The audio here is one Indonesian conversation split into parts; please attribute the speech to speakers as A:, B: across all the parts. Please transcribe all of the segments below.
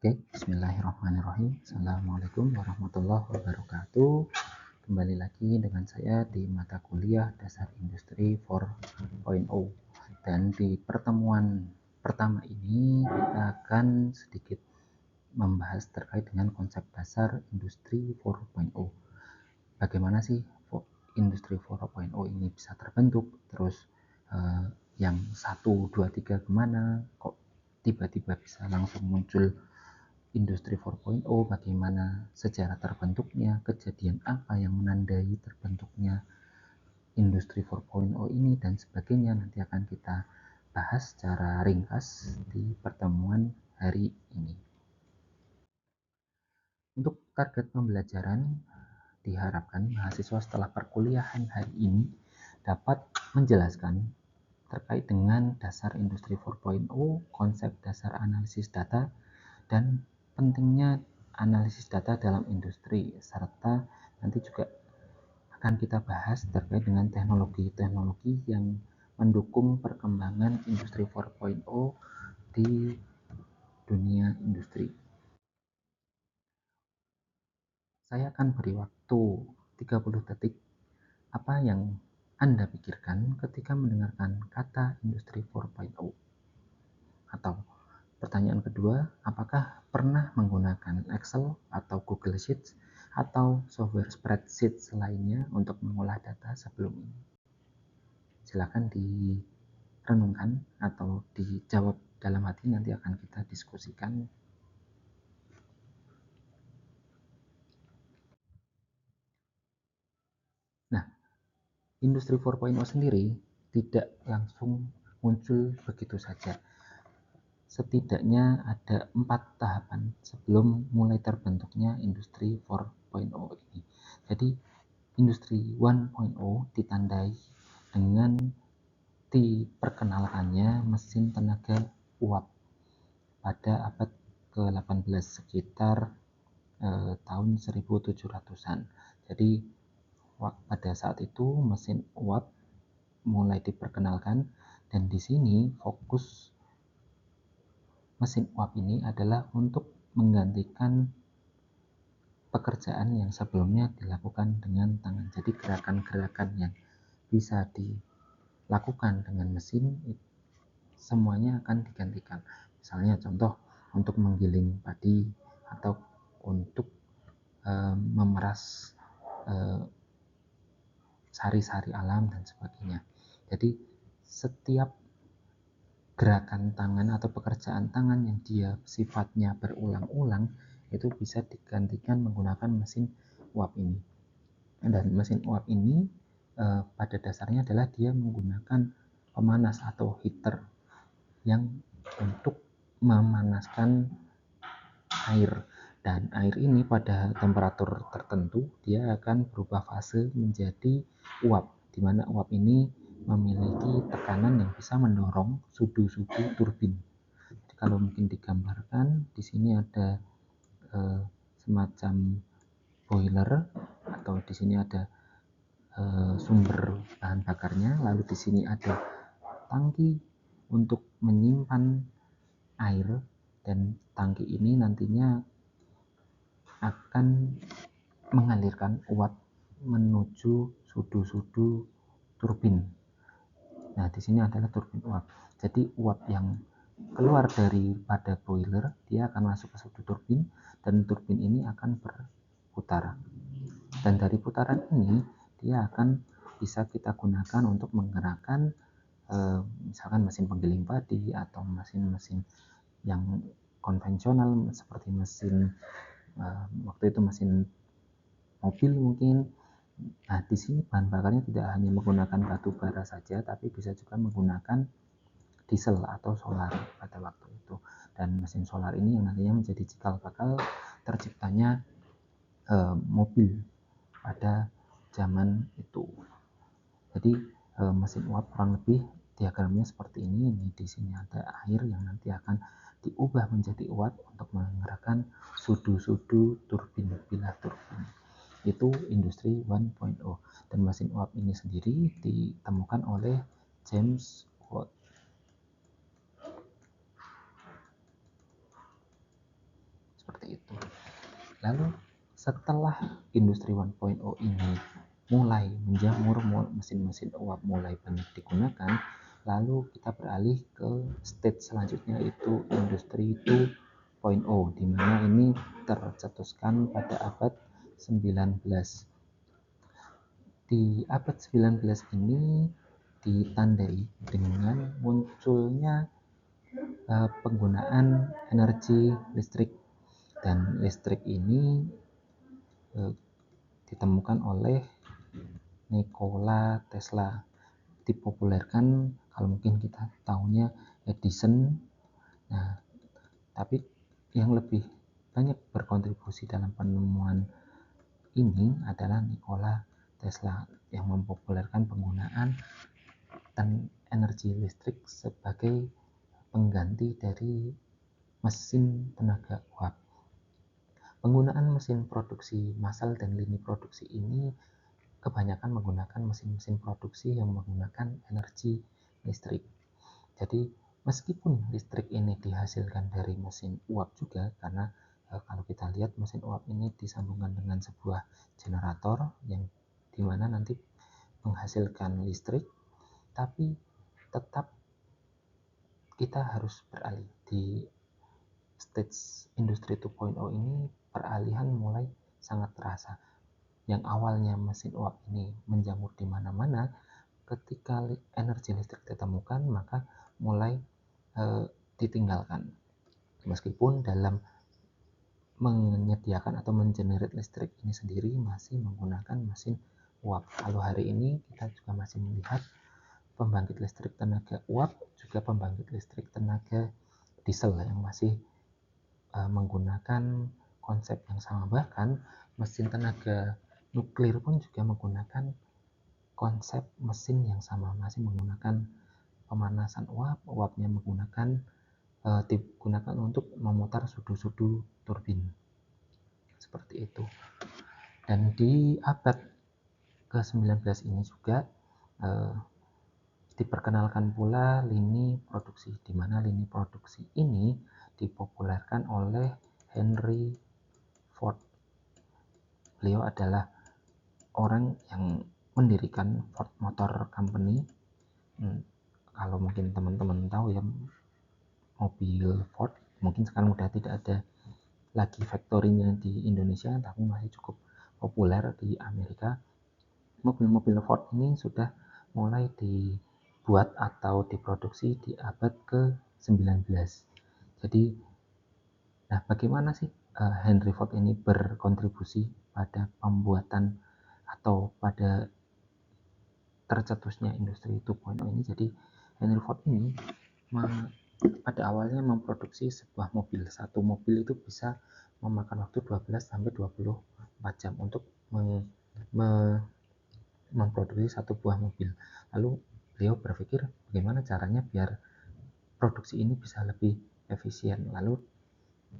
A: Oke, bismillahirrahmanirrahim. Assalamualaikum warahmatullahi wabarakatuh. Kembali lagi dengan saya di mata kuliah Dasar Industri 4.0. Dan di pertemuan pertama ini kita akan sedikit membahas terkait dengan konsep dasar Industri 4.0. Bagaimana sih Industri 4.0 ini bisa terbentuk, terus yang 1, 2, 3 kemana, kok tiba-tiba bisa langsung muncul Industri 4.0, bagaimana sejarah terbentuknya, kejadian apa yang menandai terbentuknya Industri 4.0 ini, dan sebagainya. Nanti akan kita bahas secara ringkas di pertemuan hari ini. Untuk target pembelajaran, diharapkan mahasiswa setelah perkuliahan hari ini dapat menjelaskan terkait dengan dasar Industri 4.0, konsep dasar analisis data, dan pentingnya analisis data dalam industri, serta nanti juga akan kita bahas terkait dengan teknologi-teknologi yang mendukung perkembangan Industri 4.0 di dunia industri. Saya akan beri waktu 30 detik. Apa yang Anda pikirkan ketika mendengarkan kata Industri 4.0? Atau pertanyaan kedua, apakah pernah menggunakan Excel atau Google Sheets atau software spreadsheet lainnya untuk mengolah data sebelum ini? Silakan direnungkan atau dijawab dalam hati, nanti akan kita diskusikan. Nah, Industri 4.0 sendiri tidak langsung muncul begitu saja. Setidaknya ada 4 tahapan sebelum mulai terbentuknya Industri 4.0 ini. Jadi Industri 1.0 ditandai dengan diperkenalkannya mesin tenaga uap pada abad ke-18, sekitar tahun 1700-an. Jadi pada saat itu mesin uap mulai diperkenalkan, dan di sini fokus mesin uap ini adalah untuk menggantikan pekerjaan yang sebelumnya dilakukan dengan tangan. Jadi gerakan-gerakan yang bisa dilakukan dengan mesin semuanya akan digantikan. Misalnya contoh untuk menggiling padi atau untuk memeras sari-sari alam dan sebagainya. Jadi setiap gerakan tangan atau pekerjaan tangan yang dia sifatnya berulang-ulang itu bisa digantikan menggunakan mesin uap ini. Dan mesin uap ini pada dasarnya adalah dia menggunakan pemanas atau heater yang untuk memanaskan air, dan air ini pada temperatur tertentu dia akan berubah fase menjadi uap, di mana uap ini memiliki tekanan yang bisa mendorong sudu-sudu turbin. Jadi kalau mungkin digambarkan, di sini ada semacam boiler, atau di sini ada sumber bahan bakarnya, lalu di sini ada tangki untuk menyimpan air, dan tangki ini nantinya akan mengalirkan uap menuju sudu-sudu turbin. Nah, di sini adalah turbin uap. Jadi uap yang keluar daripada boiler dia akan masuk ke sudu turbin, dan turbin ini akan berputar. Dan dari putaran ini dia akan bisa kita gunakan untuk menggerakkan misalkan mesin penggiling padi atau mesin-mesin yang konvensional seperti mesin waktu itu mesin mobil mungkin. Nah, di sini bahan bakarnya tidak hanya menggunakan batu bara saja, tapi bisa juga menggunakan diesel atau solar pada waktu itu. Dan mesin solar ini yang nantinya menjadi cikal bakal terciptanya mobil pada zaman itu. Jadi mesin uap kurang lebih diagramnya seperti ini. Di sini ada air yang nanti akan diubah menjadi uap untuk menggerakkan sudu-sudu turbin, bilah turbin. Itu Industri 1.0. Dan mesin uap ini sendiri ditemukan oleh James Watt. Lalu setelah industri 1.0 ini mulai menjamur, mesin-mesin uap mulai banyak digunakan, lalu kita beralih ke stage selanjutnya, yaitu industri 2.0, di mana ini tercetuskan pada abad 19. Di abad 19 ini ditandai dengan munculnya penggunaan energi listrik, dan listrik ini ditemukan oleh Nikola Tesla, dipopulerkan kalau mungkin kita tahunya Edison. Nah, tapi yang lebih banyak berkontribusi dalam penemuan ini adalah Nikola Tesla yang mempopulerkan penggunaan energi listrik sebagai pengganti dari mesin tenaga uap. Penggunaan mesin produksi massal dan lini produksi ini kebanyakan menggunakan mesin-mesin produksi yang menggunakan energi listrik. Jadi meskipun listrik ini dihasilkan dari mesin uap juga, karena kalau kita lihat mesin uap ini disambungkan dengan sebuah generator yang dimana nanti menghasilkan listrik, tapi tetap kita harus beralih di stage industri 2.0 ini. Peralihan mulai sangat terasa. Yang awalnya mesin uap ini menjamur di mana-mana, ketika energi listrik ditemukan maka mulai ditinggalkan. Meskipun dalam menyediakan atau mengenerate listrik ini sendiri masih menggunakan mesin uap. Lalu hari ini kita juga masih melihat pembangkit listrik tenaga uap, juga pembangkit listrik tenaga diesel yang masih menggunakan konsep yang sama. Bahkan mesin tenaga nuklir pun juga menggunakan konsep mesin yang sama, masih menggunakan pemanasan uap, uapnya digunakan untuk memutar sudu-sudu turbin, seperti itu. Dan di abad ke-19 ini juga diperkenalkan pula lini produksi, di mana lini produksi ini dipopulerkan oleh Henry Ford. Beliau adalah orang yang mendirikan Ford Motor Company. Kalau mungkin teman-teman tahu ya, mobil Ford mungkin sekarang udah tidak ada lagi factory-nya di Indonesia, tapi masih cukup populer di Amerika. Mobil-mobil Ford ini sudah mulai dibuat atau diproduksi di abad ke-19. Jadi, nah bagaimana sih Henry Ford ini berkontribusi pada pembuatan atau pada tercetusnya industri 2.0 ini? Jadi Henry Ford ini pada awalnya memproduksi sebuah mobil. Satu mobil itu bisa memakan waktu 12-24 jam untuk memproduksi satu buah mobil. Lalu beliau berpikir bagaimana caranya biar produksi ini bisa lebih efisien. Lalu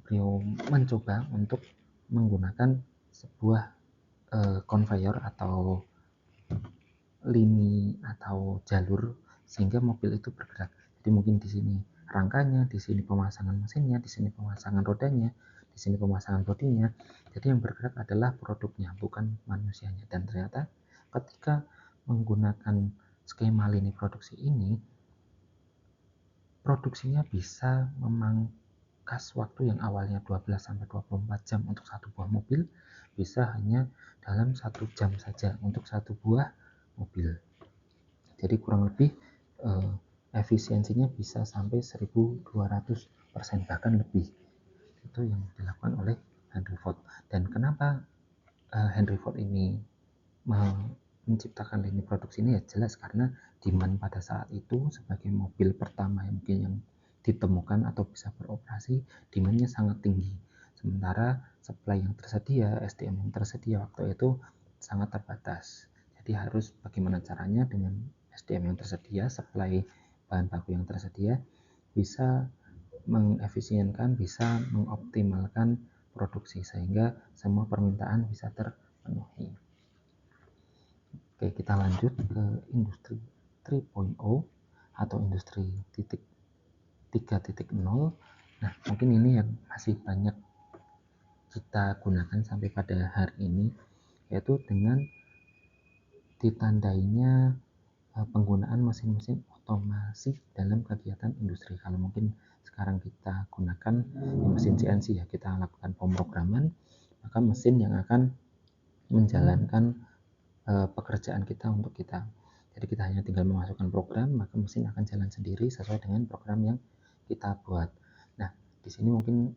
A: beliau mencoba untuk menggunakan sebuah conveyor atau lini atau jalur sehingga mobil itu bergerak. Jadi mungkin di sini rangkanya, di sini pemasangan mesinnya, di sini pemasangan rodanya, di sini pemasangan bodinya. Jadi yang bergerak adalah produknya, bukan manusianya. Dan ternyata ketika menggunakan skema lini produksi ini, produksinya bisa memangkas waktu yang awalnya 12-24 jam untuk satu buah mobil, bisa hanya dalam 1 jam saja untuk satu buah mobil. Jadi kurang lebih efisiensinya bisa sampai 1200%, bahkan lebih. Itu yang dilakukan oleh Henry Ford. Dan kenapa Henry Ford ini menciptakan lini produksi ini? Ya jelas karena demand pada saat itu sebagai mobil pertama yang mungkin yang ditemukan atau bisa beroperasi, demandnya sangat tinggi. Sementara supply yang tersedia, SDM yang tersedia waktu itu sangat terbatas. Jadi harus bagaimana caranya dengan SDM yang tersedia, supply bahan baku yang tersedia, bisa mengefisienkan, bisa mengoptimalkan produksi sehingga semua permintaan bisa terpenuhi. Oke, kita lanjut ke industri 3.0 atau industri 3.0. Nah, mungkin ini yang masih banyak kita gunakan sampai pada hari ini, yaitu dengan ditandainya penggunaan mesin-mesin otomasi dalam kegiatan industri. Kalau mungkin sekarang kita gunakan mesin CNC ya, kita lakukan pemrograman, maka mesin yang akan menjalankan pekerjaan kita untuk kita. Jadi kita hanya tinggal memasukkan program, maka mesin akan jalan sendiri sesuai dengan program yang kita buat. Nah, di sini mungkin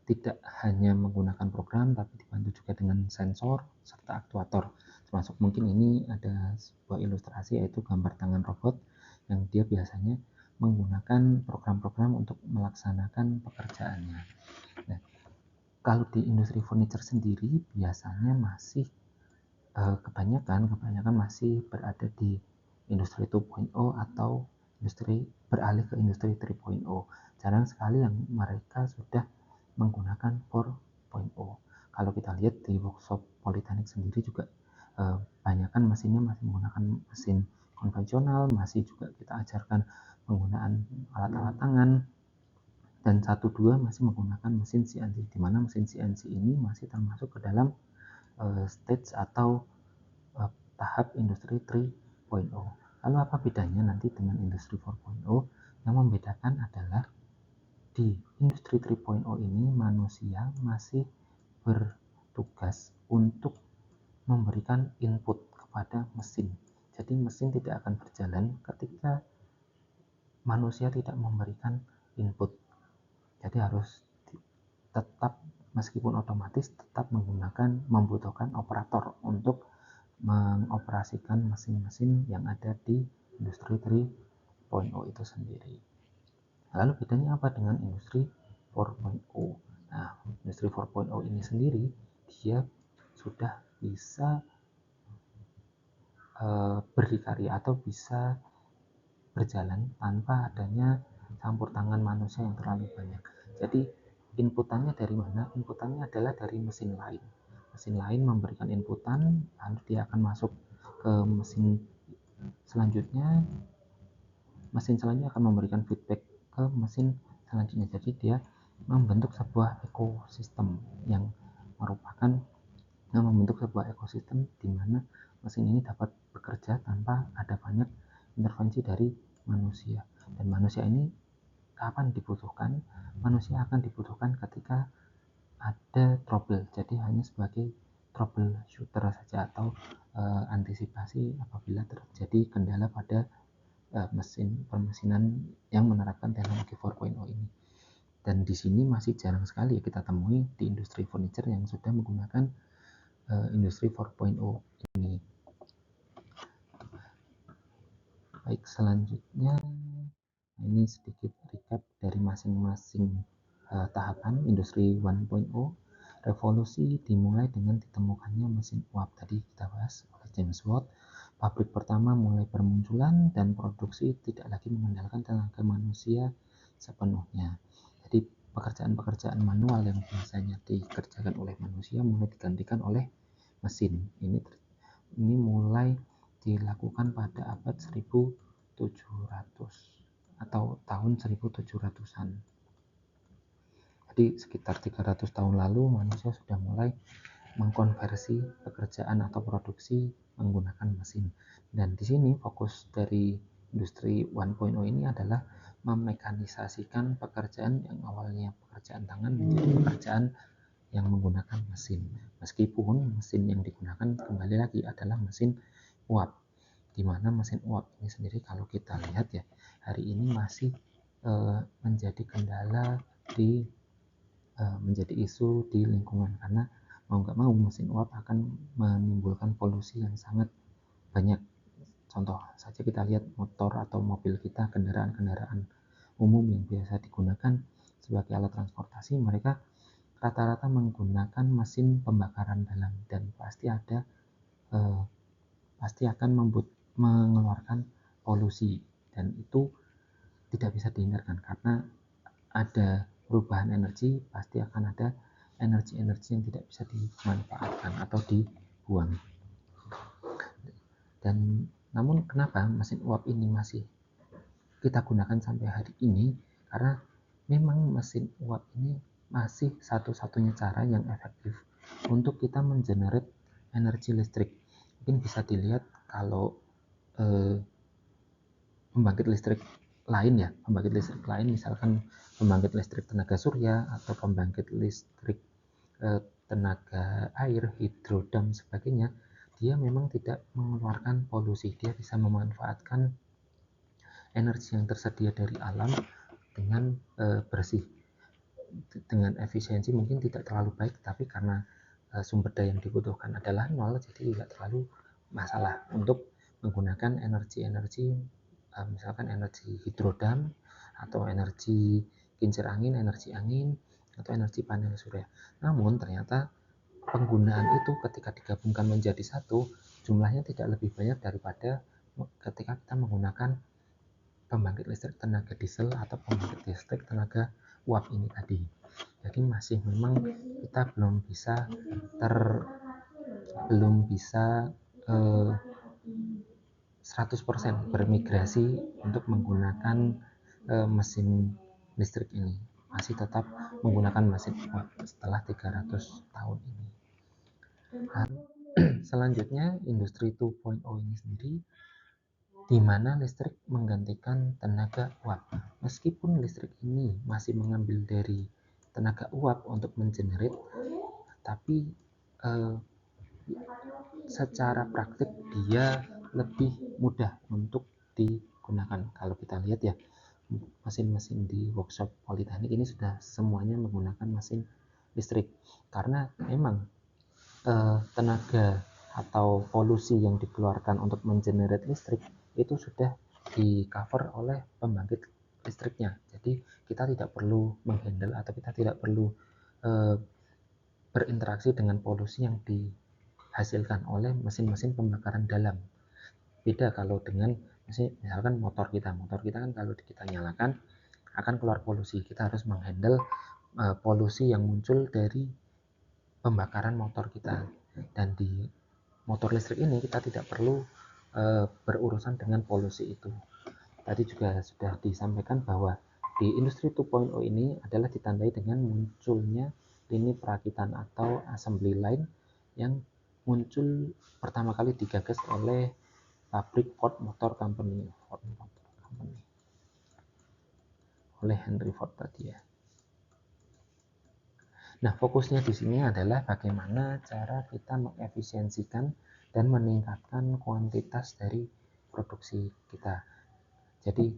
A: tidak hanya menggunakan program, tapi dibantu juga dengan sensor serta aktuator. Termasuk mungkin ini ada sebuah ilustrasi, yaitu gambar tangan robot yang dia biasanya menggunakan program-program untuk melaksanakan pekerjaannya. Nah, kalau di industri furniture sendiri biasanya masih kebanyakan masih berada di industri 2.0 atau beralih ke industri 3.0. Jarang sekali yang mereka sudah menggunakan 4.0. Kalau kita lihat di workshop Politeknik sendiri juga banyakkan mesinnya masih menggunakan mesin konvensional, masih juga kita ajarkan penggunaan alat-alat tangan, dan 1-2 masih menggunakan mesin CNC, di mana mesin CNC ini masih termasuk ke dalam stage atau tahap industri 3.0. Lalu apa bedanya nanti dengan industri 4.0? Yang membedakan adalah di industri 3.0 ini manusia masih bertugas untuk memberikan input kepada mesin. Jadi mesin tidak akan berjalan ketika manusia tidak memberikan input. Jadi harus tetap, meskipun otomatis, tetap membutuhkan operator untuk mengoperasikan mesin-mesin yang ada di industri 3.0 itu sendiri. Lalu bedanya apa dengan industri 4.0? Nah, industri 4.0 ini sendiri dia sudah bisa berdikari atau bisa berjalan tanpa adanya campur tangan manusia yang terlalu banyak. Jadi inputannya dari mana? Inputannya adalah dari mesin lain. Mesin lain memberikan inputan, lalu dia akan masuk ke mesin selanjutnya. Mesin selanjutnya akan memberikan feedback ke mesin selanjutnya. Jadi dia membentuk sebuah ekosistem yang membentuk sebuah ekosistem di mana mesin ini dapat bekerja tanpa ada banyak intervensi dari manusia. Dan manusia ini kapan dibutuhkan? Manusia akan dibutuhkan ketika ada trouble, jadi hanya sebagai troubleshooter saja, atau antisipasi apabila terjadi kendala pada mesin permesinan yang menerapkan teknologi 4.0 ini. Dan di sini masih jarang sekali kita temui di industri furniture yang sudah menggunakan industri 4.0 ini. Baik, selanjutnya ini sedikit recap dari masing-masing tahapan industri 1.0. Revolusi dimulai dengan ditemukannya mesin uap, tadi kita bahas oleh James Watt. Pabrik pertama mulai bermunculan dan produksi tidak lagi mengandalkan tenaga manusia sepenuhnya. Jadi pekerjaan-pekerjaan manual yang biasanya dikerjakan oleh manusia mulai digantikan oleh mesin. Ini mulai dilakukan pada abad 1700 atau tahun 1700-an. Jadi sekitar 300 tahun lalu manusia sudah mulai mengkonversi pekerjaan atau produksi menggunakan mesin. Dan di sini fokus dari industri 1.0 ini adalah memekanisasikan pekerjaan yang awalnya pekerjaan tangan menjadi pekerjaan yang menggunakan mesin. Meskipun mesin yang digunakan kembali lagi adalah mesin uap, di mana mesin uap ini sendiri kalau kita lihat ya, hari ini masih menjadi kendala menjadi isu di lingkungan, karena mau nggak mau mesin uap akan menimbulkan polusi yang sangat banyak. Contoh saja kita lihat motor atau mobil kita, kendaraan-kendaraan umum yang biasa digunakan sebagai alat transportasi, mereka rata-rata menggunakan mesin pembakaran dalam, dan pasti akan mengeluarkan polusi, dan itu tidak bisa dihindarkan karena ada perubahan energi, pasti akan ada energi-energi yang tidak bisa dimanfaatkan atau dibuang. Dan namun kenapa mesin uap ini masih kita gunakan sampai hari ini? Karena memang mesin uap ini masih satu-satunya cara yang efektif untuk kita mengenerate energi listrik. Mungkin bisa dilihat kalau pembangkit listrik lain misalkan pembangkit listrik tenaga surya atau pembangkit listrik tenaga air, hidro dan sebagainya, dia memang tidak mengeluarkan polusi. Dia bisa memanfaatkan energi yang tersedia dari alam dengan bersih, dengan efisiensi mungkin tidak terlalu baik, tapi karena sumber daya yang dibutuhkan adalah nol, jadi tidak terlalu masalah untuk menggunakan energi-energi misalkan energi hidrodam atau energi kincir angin, energi angin, atau energi panel surya. Namun ternyata penggunaan itu ketika digabungkan menjadi satu, jumlahnya tidak lebih banyak daripada ketika kita menggunakan pembangkit listrik tenaga diesel atau pembangkit listrik tenaga uap ini tadi. Jadi masih memang kita belum bisa 100% bermigrasi untuk menggunakan mesin listrik ini. Masih tetap menggunakan mesin uap setelah 300 tahun ini. Nah, selanjutnya industri 2.0 ini sendiri, di mana listrik menggantikan tenaga uap. Meskipun listrik ini masih mengambil dari tenaga uap untuk mengenerate, tapi secara praktik dia lebih mudah untuk digunakan. Kalau kita lihat ya, mesin-mesin di workshop politeknik ini sudah semuanya menggunakan mesin listrik, karena memang tenaga atau polusi yang dikeluarkan untuk mengenerate listrik itu sudah di cover oleh pembangkit listriknya. Jadi kita tidak perlu menghandle atau kita tidak perlu berinteraksi dengan polusi yang dihasilkan oleh mesin-mesin pembakaran dalam. Beda kalau dengan misalkan motor kita kan kalau kita nyalakan akan keluar polusi. Kita harus menghandle polusi yang muncul dari pembakaran motor kita. Dan di motor listrik ini kita tidak perlu berurusan dengan polusi itu. Tadi juga sudah disampaikan bahwa di industri 2.0 ini adalah ditandai dengan munculnya lini perakitan atau assembly line yang muncul pertama kali digagas oleh pabrik Ford Motor Company, oleh Henry Ford tadi ya. Nah, fokusnya di sini adalah bagaimana cara kita mengefisiensikan dan meningkatkan kuantitas dari produksi kita. Jadi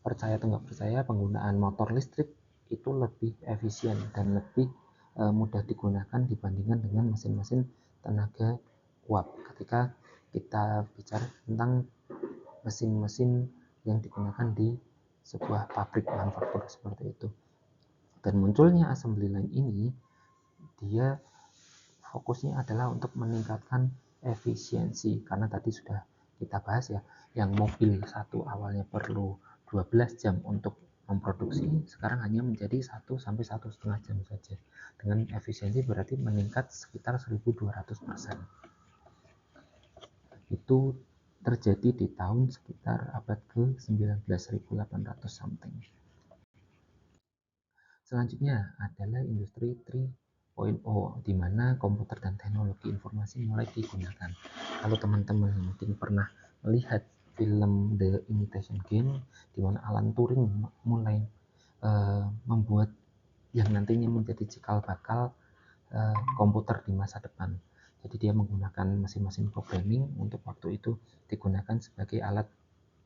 A: percaya atau nggak percaya, penggunaan motor listrik itu lebih efisien dan lebih mudah digunakan dibandingkan dengan mesin-mesin tenaga uap. Ketika kita bicara tentang mesin-mesin yang digunakan di sebuah pabrik manufaktur seperti itu. Dan munculnya assembly line ini, dia fokusnya adalah untuk meningkatkan efisiensi, karena tadi sudah kita bahas ya, yang mobil satu awalnya perlu 12 jam untuk memproduksi, sekarang hanya menjadi 1-1,5 jam saja. Dengan efisiensi berarti meningkat sekitar 1200%. Itu terjadi di tahun sekitar abad ke-19, 1800 something. Selanjutnya adalah industri 3.0, di mana komputer dan teknologi informasi mulai digunakan. Kalau teman-teman mungkin pernah melihat film The Imitation Game, di mana Alan Turing mulai membuat yang nantinya menjadi cikal bakal komputer di masa depan. Jadi dia menggunakan mesin-mesin programming untuk waktu itu digunakan sebagai alat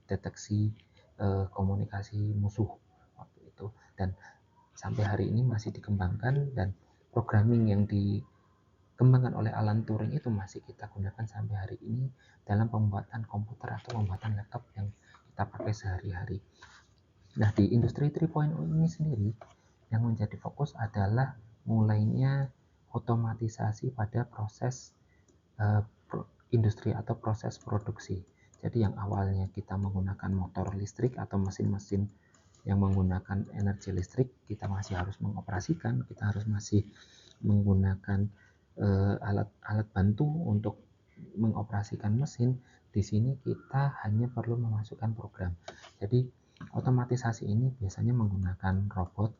A: deteksi komunikasi musuh waktu itu, dan sampai hari ini masih dikembangkan, dan programming yang dikembangkan oleh Alan Turing itu masih kita gunakan sampai hari ini dalam pembuatan komputer atau pembuatan laptop yang kita pakai sehari-hari. Nah, di industri 3.0 ini sendiri yang menjadi fokus adalah mulainya otomatisasi pada proses industri atau proses produksi. Jadi yang awalnya kita menggunakan motor listrik atau mesin-mesin yang menggunakan energi listrik, kita masih harus mengoperasikan, kita harus masih menggunakan alat-alat bantu untuk mengoperasikan mesin. Di sini kita hanya perlu memasukkan program. Jadi otomatisasi ini biasanya menggunakan robot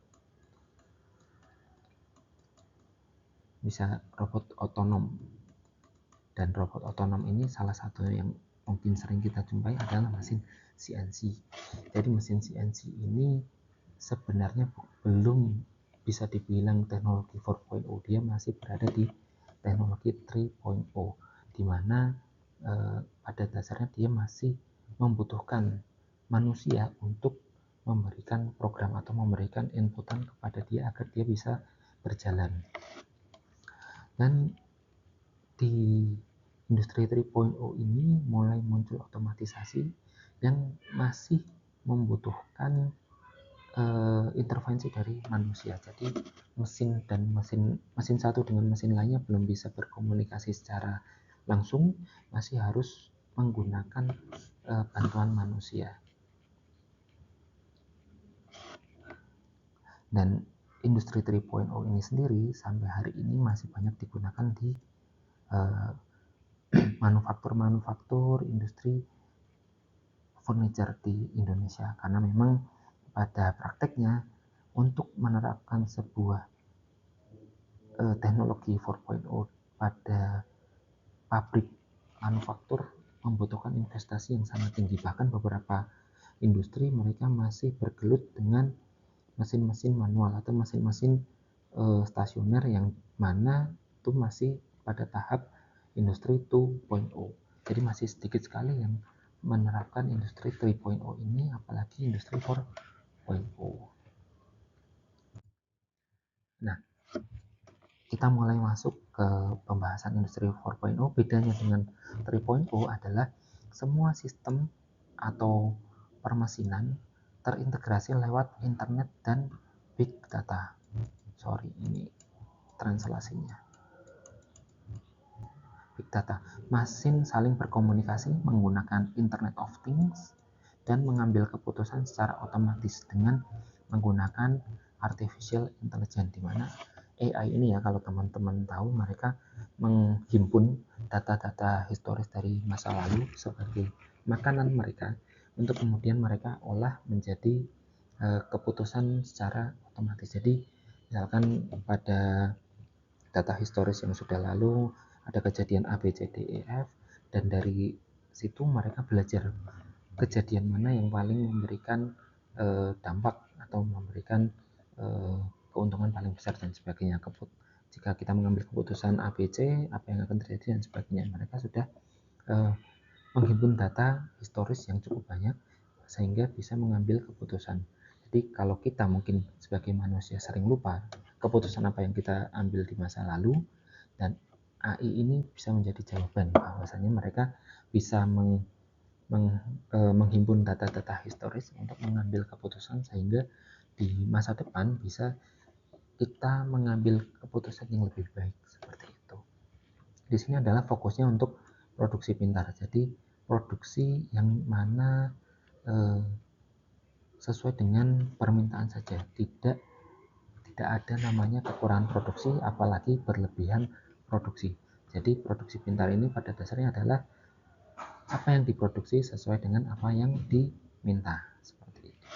A: bisa robot otonom. Dan robot otonom ini salah satu yang mungkin sering kita jumpai adalah mesin CNC. Jadi mesin CNC ini sebenarnya belum bisa dibilang teknologi 4.0, dia masih berada di teknologi 3.0, di mana pada dasarnya dia masih membutuhkan manusia untuk memberikan program atau memberikan inputan kepada dia agar dia bisa berjalan. Dan di industri 3.0 ini mulai muncul otomatisasi yang masih membutuhkan intervensi dari manusia. Jadi mesin satu dengan mesin lainnya belum bisa berkomunikasi secara langsung, masih harus menggunakan bantuan manusia. Dan industri 3.0 ini sendiri sampai hari ini masih banyak digunakan di manufaktur industri furniture di Indonesia, karena memang pada prakteknya untuk menerapkan sebuah teknologi 4.0 pada pabrik manufaktur membutuhkan investasi yang sangat tinggi. Bahkan beberapa industri mereka masih bergelut dengan mesin-mesin manual atau mesin-mesin stasioner yang mana itu masih pada tahap industri 2.0. Jadi masih sedikit sekali yang menerapkan industri 3.0 ini, apalagi industri 4.0. Nah, kita mulai masuk ke pembahasan industri 4.0. Bedanya dengan 3.0 adalah semua sistem atau permesinan terintegrasi lewat internet dan big data. Sorry, ini translasinya. Big data. Mesin saling berkomunikasi menggunakan Internet of Things dan mengambil keputusan secara otomatis dengan menggunakan artificial intelligence, di mana AI ini ya, kalau teman-teman tahu, mereka menghimpun data-data historis dari masa lalu sebagai makanan mereka untuk kemudian mereka olah menjadi keputusan secara otomatis. Jadi misalkan pada data historis yang sudah lalu ada kejadian A, B, C, D, E, F, dan dari situ mereka belajar kejadian mana yang paling memberikan dampak atau memberikan keuntungan paling besar dan sebagainya. Jika kita mengambil keputusan A, B, C, apa yang akan terjadi dan sebagainya. Mereka sudah menghimpun data historis yang cukup banyak sehingga bisa mengambil keputusan. Jadi kalau kita mungkin sebagai manusia sering lupa keputusan apa yang kita ambil di masa lalu, dan AI ini bisa menjadi jawaban bahwasanya mereka bisa menghimpun data-data historis untuk mengambil keputusan sehingga di masa depan bisa kita mengambil keputusan yang lebih baik, seperti itu. Di sini adalah fokusnya untuk produksi pintar. Jadi produksi yang mana sesuai dengan permintaan saja, tidak ada namanya kekurangan produksi, apalagi berlebihan produksi. Jadi produksi pintar ini pada dasarnya adalah apa yang diproduksi sesuai dengan apa yang diminta, seperti itu.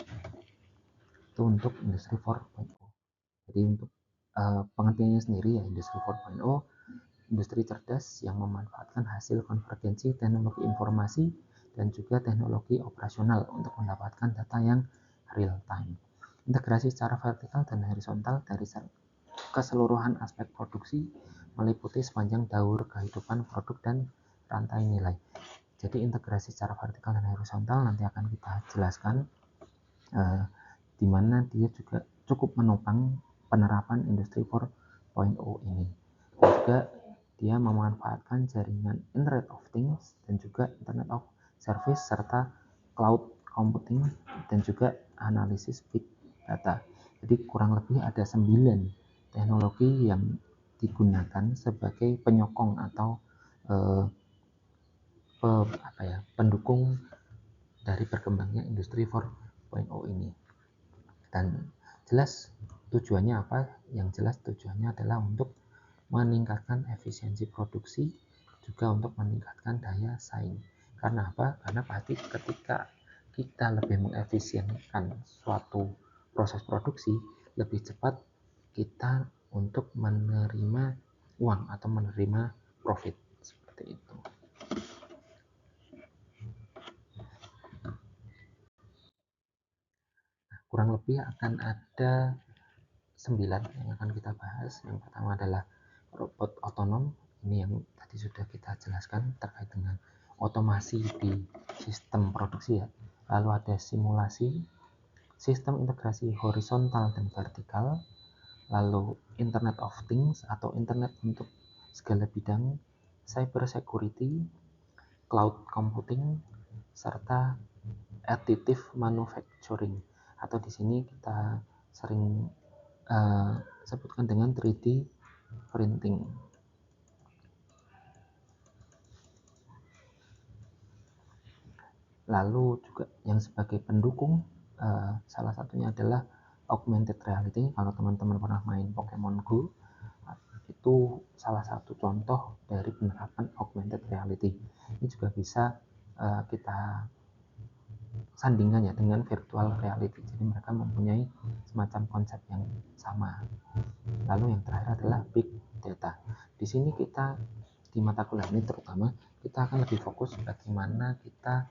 A: Itu untuk industri 4.0. Jadi untuk pengertiannya sendiri ya, industri 4.0 industri cerdas yang memanfaatkan hasil konvergensi teknologi informasi dan juga teknologi operasional untuk mendapatkan data yang real time. Integrasi secara vertikal dan horizontal dari keseluruhan aspek produksi meliputi sepanjang daur kehidupan produk dan rantai nilai. Jadi integrasi secara vertikal dan horizontal nanti akan kita jelaskan, di mana dia juga cukup menopang penerapan industri 4.0 ini. Dan juga dia memanfaatkan jaringan Internet of Things dan juga Internet of Service serta cloud computing dan juga analisis big data. Jadi kurang lebih ada 9 teknologi yang digunakan sebagai penyokong atau pendukung dari berkembangnya industri 4.0 ini. Dan jelas tujuannya apa? Yang jelas tujuannya adalah untuk meningkatkan efisiensi produksi, juga untuk meningkatkan daya saing. Karena apa? Karena pasti ketika kita lebih mengefisienkan suatu proses produksi, lebih cepat kita untuk menerima uang atau menerima profit seperti itu. Nah, kurang lebih akan ada 9 yang akan kita bahas. Yang pertama adalah robot otonom. Ini yang tadi sudah kita jelaskan terkait dengan otomasi di sistem produksi ya. Lalu ada simulasi, sistem integrasi horizontal dan vertikal, lalu Internet of Things atau internet untuk segala bidang, cyber security, cloud computing, serta additive manufacturing atau di sini kita sering sebutkan dengan 3D printing. Lalu juga yang sebagai pendukung salah satunya adalah augmented reality. Kalau teman-teman pernah main Pokemon Go, itu salah satu contoh dari penerapan augmented reality. Ini juga bisa kita sandingan ya dengan virtual reality. Jadi mereka mempunyai semacam konsep yang sama. Lalu yang terakhir adalah big data. Di sini kita di mata kuliah ini terutama kita akan lebih fokus bagaimana kita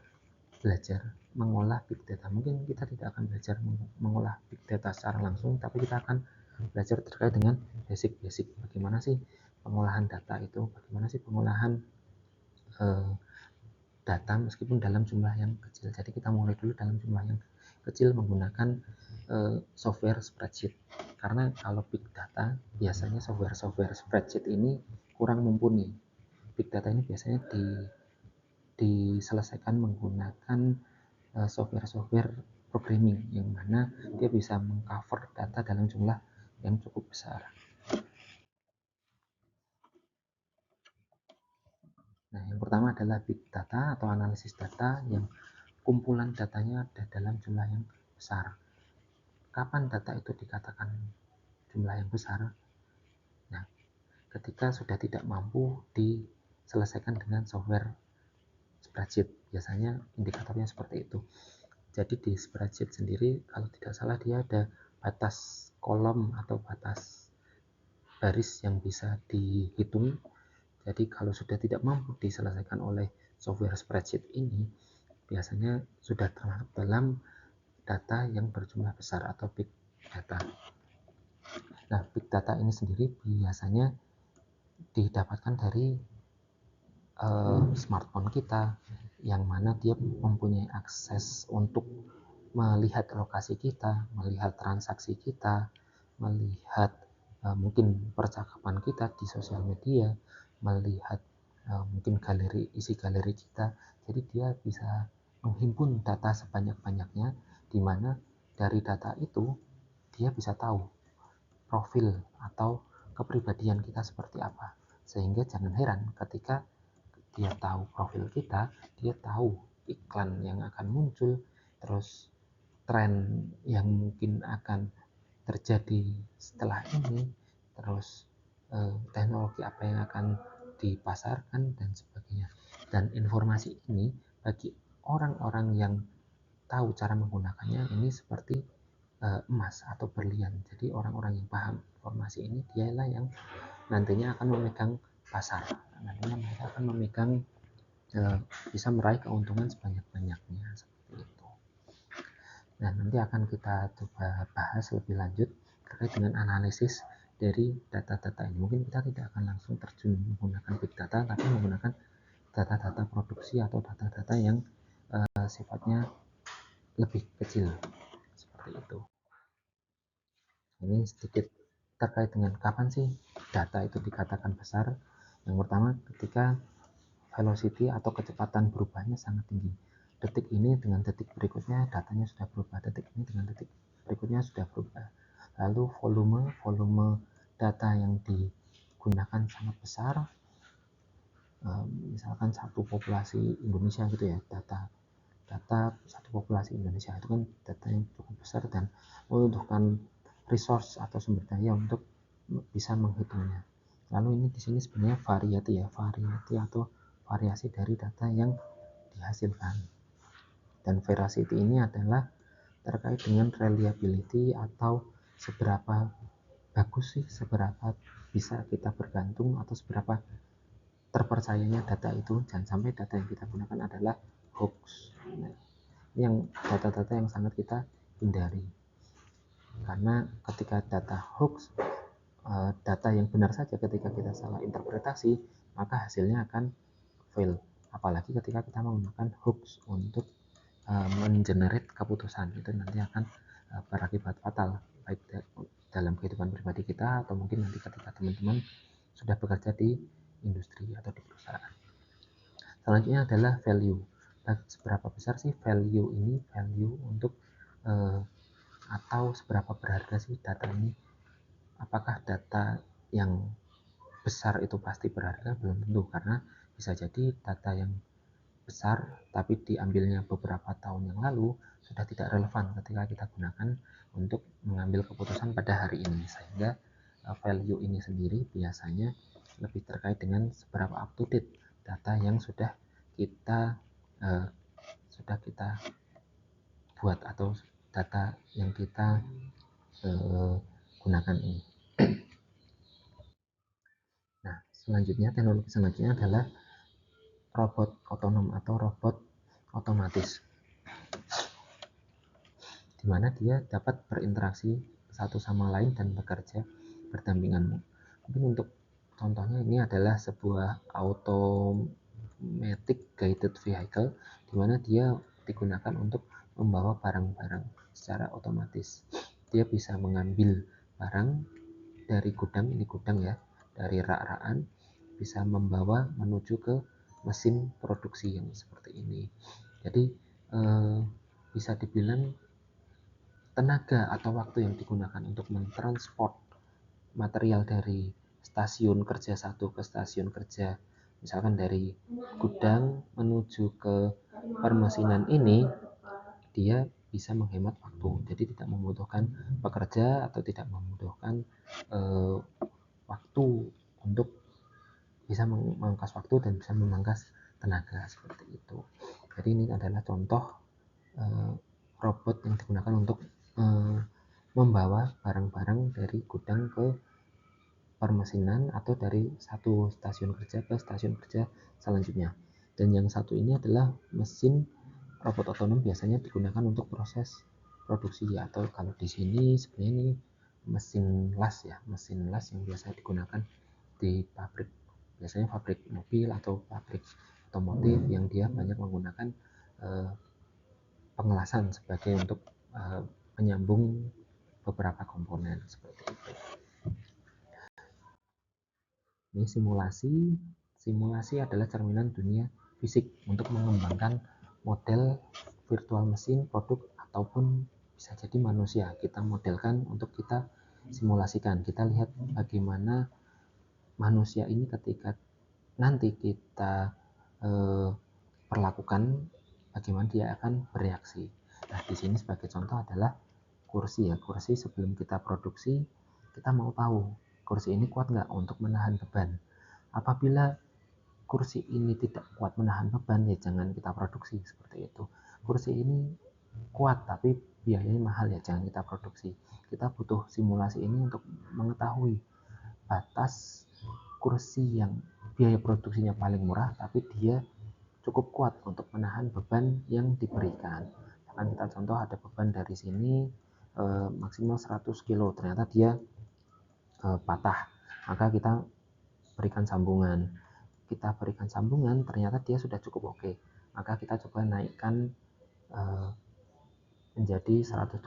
A: belajar mengolah big data. Mungkin kita tidak akan belajar mengolah big data secara langsung, tapi kita akan belajar terkait dengan basic-basic. Bagaimana sih pengolahan data itu, bagaimana sih pengolahan data meskipun dalam jumlah yang kecil. Jadi kita mulai dulu dalam jumlah yang kecil menggunakan software spreadsheet. Karena kalau big data biasanya software spreadsheet ini kurang mumpuni. Big data ini biasanya diselesaikan menggunakan software programming yang mana dia bisa mengcover data dalam jumlah yang cukup besar. Nah, yang pertama adalah big data atau analisis data yang kumpulan datanya ada dalam jumlah yang besar. Kapan data itu dikatakan jumlah yang besar? Nah, ketika sudah tidak mampu diselesaikan dengan software spreadsheet. Biasanya indikatornya seperti itu. Jadi di spreadsheet sendiri kalau tidak salah dia ada batas kolom atau batas baris yang bisa dihitung. Jadi kalau sudah tidak mampu diselesaikan oleh software spreadsheet ini, biasanya sudah termasuk dalam data yang berjumlah besar atau big data. Nah, big data ini sendiri biasanya didapatkan dari smartphone kita, yang mana dia mempunyai akses untuk melihat lokasi kita, melihat transaksi kita, melihat mungkin percakapan kita di sosial media, melihat mungkin isi galeri kita. Jadi dia bisa menghimpun data sebanyak-banyaknya, di mana dari data itu dia bisa tahu profil atau kepribadian kita seperti apa. Sehingga jangan heran ketika dia tahu profil kita, dia tahu iklan yang akan muncul, terus tren yang mungkin akan terjadi setelah ini, terus teknologi apa yang akan dipasarkan dan sebagainya. Dan informasi ini bagi orang-orang yang tahu cara menggunakannya ini seperti emas atau berlian. Jadi orang-orang yang paham informasi ini dialah yang nantinya akan memegang pasar. Nantinya mereka akan memegang bisa meraih keuntungan sebanyak-banyaknya seperti itu. Nah, nanti akan kita coba bahas lebih lanjut terkait dengan analisis dari data-data ini. Mungkin kita tidak akan langsung terjun menggunakan big data, tapi menggunakan data-data produksi atau data-data yang sifatnya lebih kecil seperti itu. Ini sedikit terkait dengan kapan sih data itu dikatakan besar. Yang pertama ketika velocity atau kecepatan berubahnya sangat tinggi. Detik ini dengan detik berikutnya datanya sudah berubah, detik ini dengan detik berikutnya sudah berubah. Lalu volume data yang digunakan sangat besar, misalkan satu populasi Indonesia gitu ya, data satu populasi Indonesia itu kan data yang cukup besar dan membutuhkan resource atau sumber daya untuk bisa menghitungnya. Lalu ini di sini sebenarnya variasi atau variasi dari data yang dihasilkan. Dan veracity ini adalah terkait dengan reliability atau seberapa bagus sih, seberapa bisa kita bergantung atau seberapa terpercayanya data itu. Jangan sampai data yang kita gunakan adalah hoax. Nah, yang data-data yang sangat kita hindari, karena ketika data hoax, data yang benar saja ketika kita salah interpretasi, maka hasilnya akan fail. Apalagi ketika kita menggunakan hoax untuk mengenerate keputusan, itu nanti akan berakibat fatal, baik dalam kehidupan pribadi kita atau mungkin nanti ketika teman-teman sudah bekerja di industri atau di perusahaan. Selanjutnya adalah value. Nah, seberapa besar sih value ini, value untuk atau seberapa berharga sih data ini. Apakah data yang besar itu pasti berharga? Belum tentu, karena bisa jadi data yang besar tapi diambilnya beberapa tahun yang lalu sudah tidak relevan ketika kita gunakan untuk mengambil keputusan pada hari ini, sehingga value ini sendiri biasanya lebih terkait dengan seberapa up to date data yang sudah kita uh, buat atau data yang kita gunakan ini. Nah, selanjutnya teknologi selanjutnya adalah robot otonom atau robot otomatis, di mana dia dapat berinteraksi satu sama lain dan bekerja berdampingan. Mungkin untuk contohnya ini adalah sebuah automatic guided vehicle, di mana dia digunakan untuk membawa barang-barang secara otomatis. Dia bisa mengambil barang dari gudang, ini gudang ya, dari rak-rakan, bisa membawa menuju ke mesin produksi yang seperti ini. Jadi bisa dibilang tenaga atau waktu yang digunakan untuk mentransport material dari stasiun kerja satu ke stasiun kerja, misalkan dari gudang menuju ke permesinan ini, dia bisa menghemat waktu. Jadi tidak membutuhkan pekerja atau tidak membutuhkan waktu untuk bisa memangkas waktu dan bisa memangkas tenaga seperti itu. Jadi ini adalah contoh robot yang digunakan untuk membawa barang-barang dari gudang ke permesinan atau dari satu stasiun kerja ke stasiun kerja selanjutnya. Dan yang satu ini adalah mesin robot otonom, biasanya digunakan untuk proses produksi, atau kalau di sini sebenarnya ini mesin las ya, mesin las yang biasa digunakan di pabrik, biasanya pabrik mobil atau pabrik otomotif yang dia banyak menggunakan pengelasan sebagai untuk menyambung beberapa komponen seperti itu. Ini simulasi. Simulasi adalah cerminan dunia fisik untuk mengembangkan model virtual mesin, produk, ataupun bisa jadi manusia. Kita modelkan untuk kita simulasikan. Kita lihat bagaimana manusia ini ketika nanti kita perlakukan, bagaimana dia akan bereaksi. Nah, di sini sebagai contoh adalah kursi ya. Kursi sebelum kita produksi, kita mau tahu kursi ini kuat nggak untuk menahan beban. Apabila kursi ini tidak kuat menahan beban, ya jangan kita produksi seperti itu. Kursi ini kuat tapi biayanya mahal, ya jangan kita produksi. Kita butuh simulasi ini untuk mengetahui batas kursi yang biaya produksinya paling murah tapi dia cukup kuat untuk menahan beban yang diberikan. Akan kita contoh ada beban dari sini maksimal 100 kilo, ternyata dia patah, maka kita berikan sambungan. Kita berikan sambungan, ternyata dia sudah cukup oke, maka kita coba naikkan menjadi 120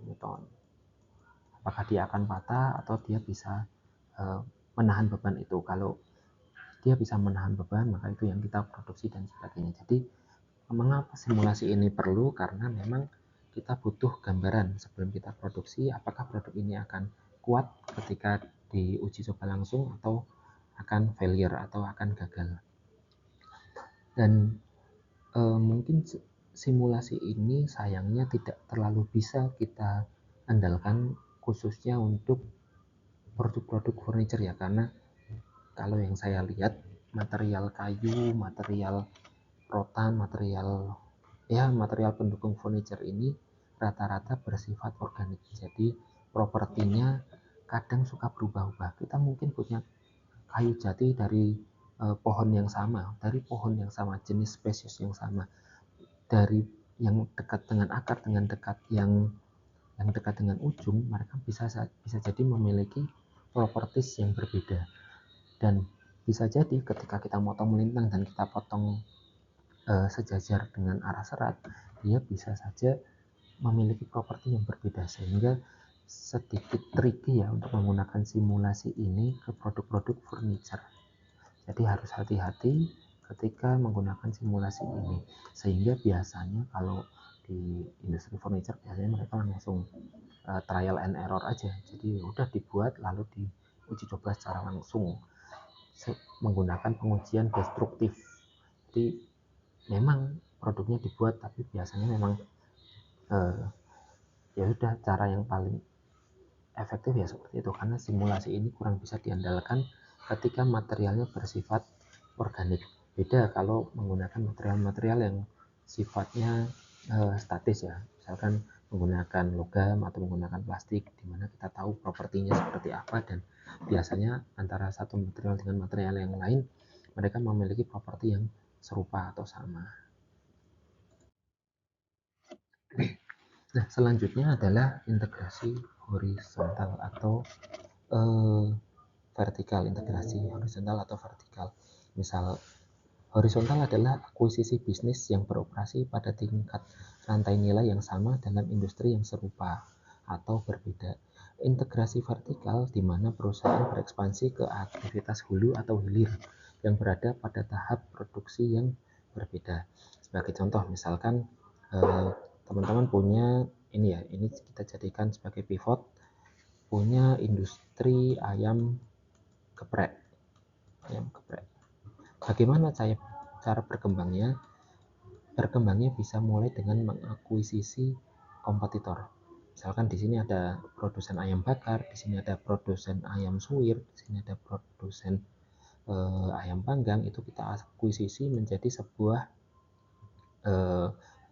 A: Newton. Apakah dia akan patah atau dia bisa menahan beban itu? Kalau dia bisa menahan beban, maka itu yang kita produksi dan sebagainya. Jadi mengapa simulasi ini perlu? Karena memang kita butuh gambaran sebelum kita produksi, apakah produk ini akan kuat ketika diuji coba langsung atau akan failure atau akan gagal. Dan mungkin simulasi ini sayangnya tidak terlalu bisa kita andalkan khususnya untuk produk-produk furniture ya, karena kalau yang saya lihat material kayu, material rotan, material pendukung furniture ini rata-rata bersifat organik. Jadi propertinya kadang suka berubah-ubah. Kita mungkin punya kayu jati dari pohon yang sama, jenis spesies yang sama, dari yang dekat dengan akar dengan dekat dengan ujung, mereka bisa jadi memiliki properties yang berbeda. Dan bisa jadi ketika kita motong melintang dan kita potong sejajar dengan arah serat, dia bisa saja memiliki properti yang berbeda, sehingga sedikit tricky ya untuk menggunakan simulasi ini ke produk-produk furniture. Jadi harus hati-hati ketika menggunakan simulasi ini, sehingga biasanya kalau di industri furniture biasanya mereka langsung trial and error aja. Jadi udah dibuat lalu diuji coba secara langsung menggunakan pengujian destruktif. Jadi memang produknya dibuat, tapi biasanya memang ya sudah, cara yang paling efektif ya seperti itu, karena simulasi ini kurang bisa diandalkan ketika materialnya bersifat organik. Beda kalau menggunakan material-material yang sifatnya statis ya, misalkan menggunakan logam atau menggunakan plastik, di mana kita tahu propertinya seperti apa, dan biasanya antara satu material dengan material yang lain mereka memiliki properti yang serupa atau sama. Nah, selanjutnya adalah integrasi horizontal atau vertikal. Integrasi horizontal atau vertikal. Misal, horizontal adalah akuisisi bisnis yang beroperasi pada tingkat rantai nilai yang sama dalam industri yang serupa atau berbeda. Integrasi vertikal di mana perusahaan berekspansi ke aktivitas hulu atau hilir yang berada pada tahap produksi yang berbeda. Sebagai contoh, misalkan teman-teman punya ini kita jadikan sebagai pivot, punya industri ayam geprek. Bagaimana cara berkembangnya? Berkembangnya bisa mulai dengan mengakuisisi kompetitor. Misalkan di sini ada produsen ayam bakar, di sini ada produsen ayam suwir, di sini ada produsen ayam panggang. Itu kita akuisisi menjadi sebuah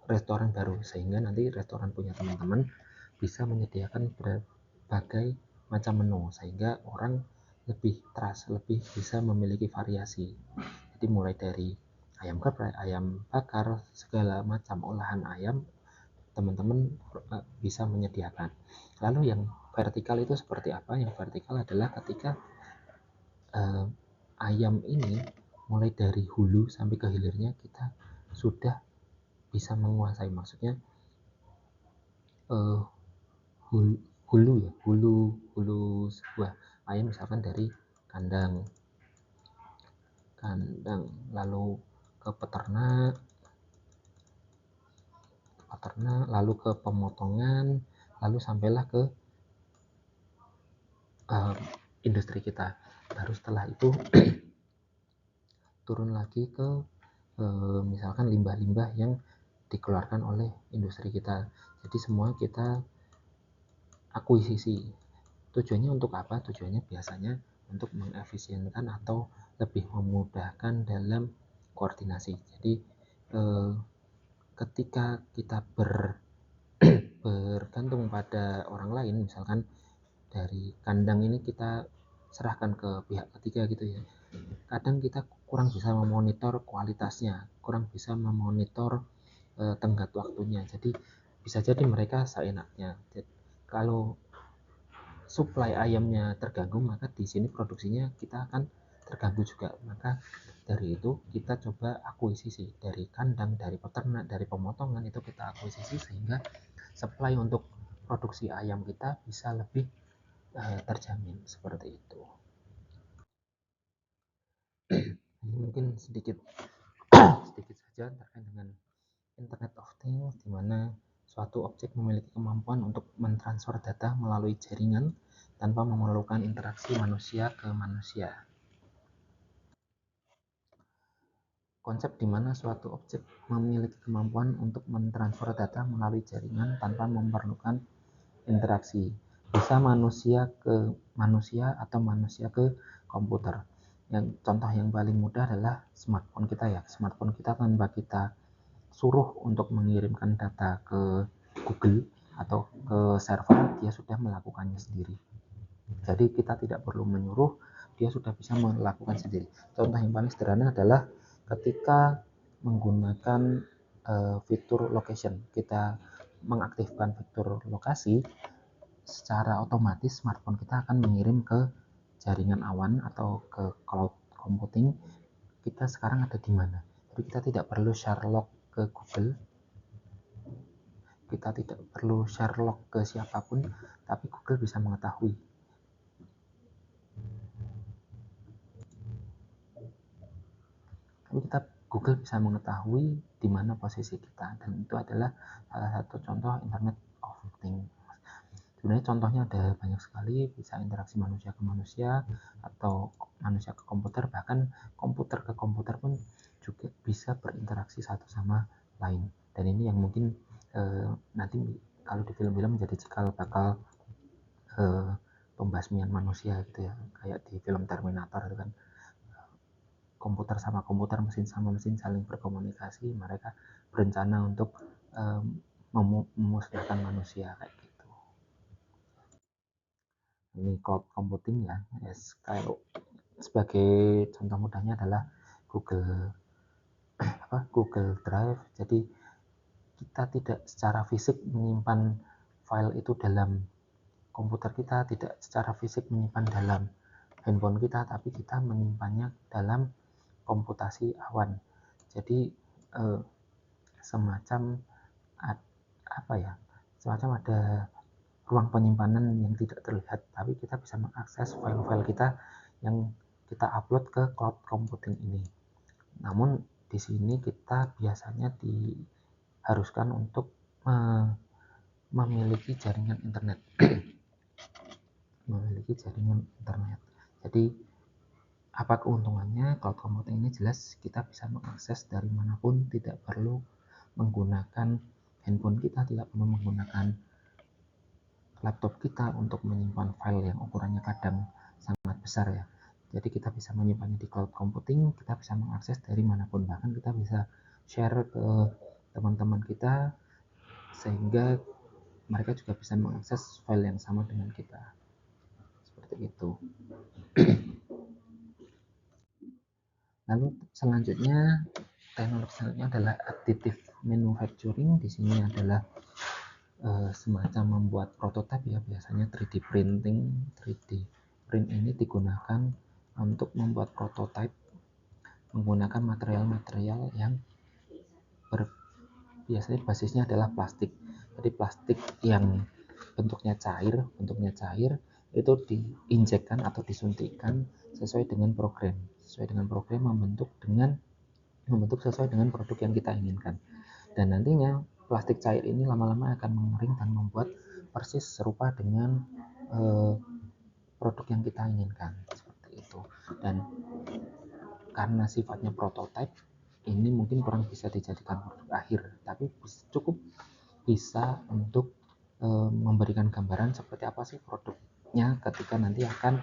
A: restoran baru, sehingga nanti restoran punya teman-teman bisa menyediakan berbagai macam menu, sehingga orang lebih trust, lebih bisa memiliki variasi. Jadi mulai dari ayam geprek, ayam bakar, segala macam olahan ayam teman-teman bisa menyediakan. Lalu yang vertikal itu seperti apa? Yang vertikal adalah ketika ayam ini mulai dari hulu sampai ke hilirnya kita sudah bisa menguasai, maksudnya hulu sebuah ayam, misalkan dari kandang lalu ke peternak, lalu ke pemotongan, lalu sampailah ke industri kita. Baru setelah itu turun lagi ke misalkan limbah-limbah yang dikeluarkan oleh industri kita. Jadi semua kita akuisisi. Tujuannya untuk apa? Tujuannya biasanya untuk mengefisienkan atau lebih memudahkan dalam koordinasi. Jadi ketika kita bergantung pada orang lain, misalkan dari kandang ini kita serahkan ke pihak ketiga gitu ya, kadang kita kurang bisa memonitor kualitasnya, kurang bisa memonitor tenggat waktunya. Jadi bisa jadi mereka seenaknya. Jadi, kalau supply ayamnya terganggu, maka di sini produksinya kita akan terganggu juga. Maka dari itu kita coba akuisisi dari kandang, dari peternak, dari pemotongan, itu kita akuisisi sehingga supply untuk produksi ayam kita bisa lebih terjamin, seperti itu. Ini mungkin sedikit saja terkait dengan Internet of Things, di mana suatu objek memiliki kemampuan untuk mentransfer data melalui jaringan tanpa memerlukan interaksi manusia ke manusia. Konsep di mana suatu objek memiliki kemampuan untuk mentransfer data melalui jaringan tanpa memerlukan interaksi. Bisa manusia ke manusia atau manusia ke komputer. Yang contoh yang paling mudah adalah smartphone kita ya. Smartphone kita tanpa kita suruh untuk mengirimkan data ke Google atau ke server, dia sudah melakukannya sendiri. Jadi kita tidak perlu menyuruh, dia sudah bisa melakukan sendiri. Contoh yang paling sederhana adalah ketika menggunakan fitur location, kita mengaktifkan fitur lokasi, secara otomatis smartphone kita akan mengirim ke jaringan awan atau ke cloud computing kita sekarang ada di mana. Jadi kita tidak perlu share log ke Google, kita tidak perlu share log ke siapapun, tapi Google bisa mengetahui. Tapi Google bisa mengetahui di mana posisi kita, dan itu adalah salah satu contoh Internet of Things. Sebenarnya contohnya ada banyak sekali, bisa interaksi manusia ke manusia atau manusia ke komputer, bahkan komputer ke komputer pun juga bisa berinteraksi satu sama lain. Dan ini yang mungkin nanti kalau di film-film menjadi cikal bakal pembasmian manusia gitu ya, kayak di film Terminator itu kan, komputer sama komputer, mesin sama mesin saling berkomunikasi, mereka berencana untuk memusnahkan manusia kayak gitu. Ini cloud computing ya, yes. Kayak sebagai contoh mudahnya adalah Google Drive. Jadi kita tidak secara fisik menyimpan file itu dalam komputer kita, tidak secara fisik menyimpan dalam handphone kita, tapi kita menyimpannya dalam komputasi awan. Jadi semacam semacam ada ruang penyimpanan yang tidak terlihat, tapi kita bisa mengakses file-file kita yang kita upload ke cloud computing ini. Namun di sini kita biasanya diharuskan untuk memiliki jaringan internet. Jadi apa keuntungannya? Cloud computing ini jelas kita bisa mengakses dari manapun, tidak perlu menggunakan handphone kita, tidak perlu menggunakan laptop kita untuk menyimpan file yang ukurannya kadang sangat besar ya. Jadi kita bisa menyimpannya di cloud computing, kita bisa mengakses dari manapun, bahkan kita bisa share ke teman-teman kita sehingga mereka juga bisa mengakses file yang sama dengan kita. Seperti itu. Lalu selanjutnya, teknologi selanjutnya adalah additive manufacturing. Di sini adalah semacam membuat prototipe ya, biasanya 3D printing. 3D print ini digunakan untuk membuat prototipe menggunakan material-material yang biasanya basisnya adalah plastik. Jadi plastik yang bentuknya cair itu diinjekkan atau disuntikkan sesuai dengan program membentuk sesuai dengan produk yang kita inginkan. Dan nantinya plastik cair ini lama-lama akan mengering dan membuat persis serupa dengan produk yang kita inginkan, seperti itu. Dan karena sifatnya prototipe, ini mungkin kurang bisa dijadikan produk akhir, tapi cukup bisa untuk memberikan gambaran seperti apa sih produknya ketika nanti akan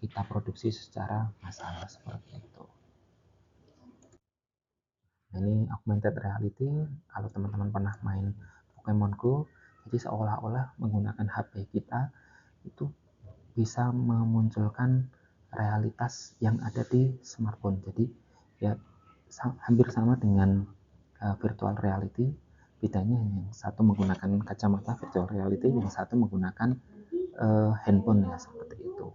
A: kita produksi secara massal, seperti itu. Ini augmented reality, kalau teman-teman pernah main Pokemon Go, jadi seolah-olah menggunakan HP kita itu bisa memunculkan realitas yang ada di smartphone. Jadi ya hampir sama dengan virtual reality, bedanya yang satu menggunakan kacamata virtual reality, yang satu menggunakan handphone ya, seperti itu.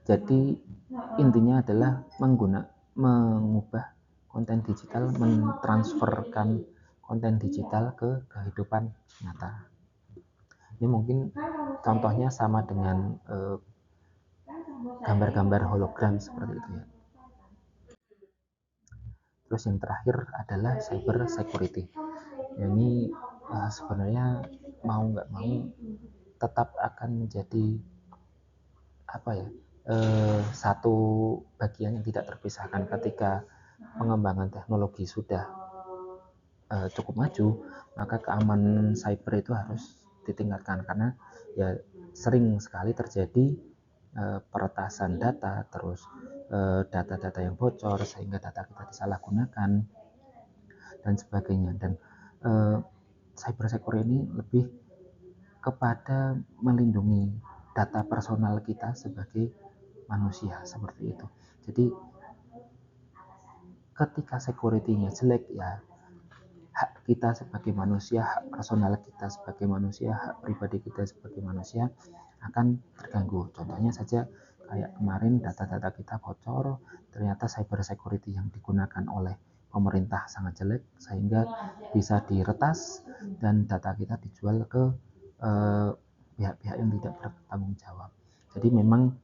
A: Jadi intinya adalah mengubah konten digital, mentransferkan konten digital ke kehidupan nyata. Ini mungkin contohnya sama dengan gambar-gambar hologram seperti itu ya. Terus yang terakhir adalah cyber security. Ini sebenarnya mau nggak mau tetap akan menjadi satu bagian yang tidak terpisahkan. Ketika pengembangan teknologi sudah cukup maju, maka keamanan cyber itu harus ditingkatkan, karena ya sering sekali terjadi peretasan data, terus data-data yang bocor sehingga data kita disalahgunakan dan sebagainya. Dan cyber security ini lebih kepada melindungi data personal kita sebagai manusia, seperti itu. Jadi ketika security-nya jelek, ya hak kita sebagai manusia, hak personal kita sebagai manusia, hak pribadi kita sebagai manusia akan terganggu. Contohnya saja kayak kemarin data-data kita bocor, ternyata cyber security yang digunakan oleh pemerintah sangat jelek sehingga bisa diretas dan data kita dijual ke pihak-pihak yang tidak bertanggung jawab. Jadi memang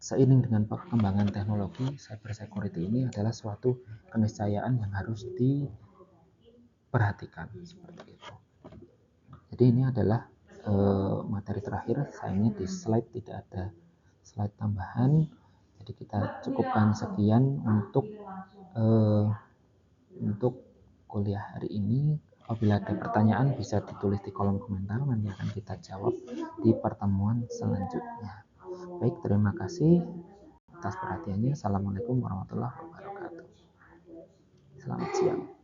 A: seiring dengan perkembangan teknologi, cyber security ini adalah suatu keniscayaan yang harus diperhatikan, seperti itu. Jadi ini adalah materi terakhir. Sayangnya di slide tidak ada slide tambahan. Jadi kita cukupkan sekian untuk kuliah hari ini. Apabila ada pertanyaan bisa ditulis di kolom komentar, nanti akan kita jawab di pertemuan selanjutnya. Baik, terima kasih atas perhatiannya. Assalamualaikum warahmatullahi wabarakatuh. Selamat siang.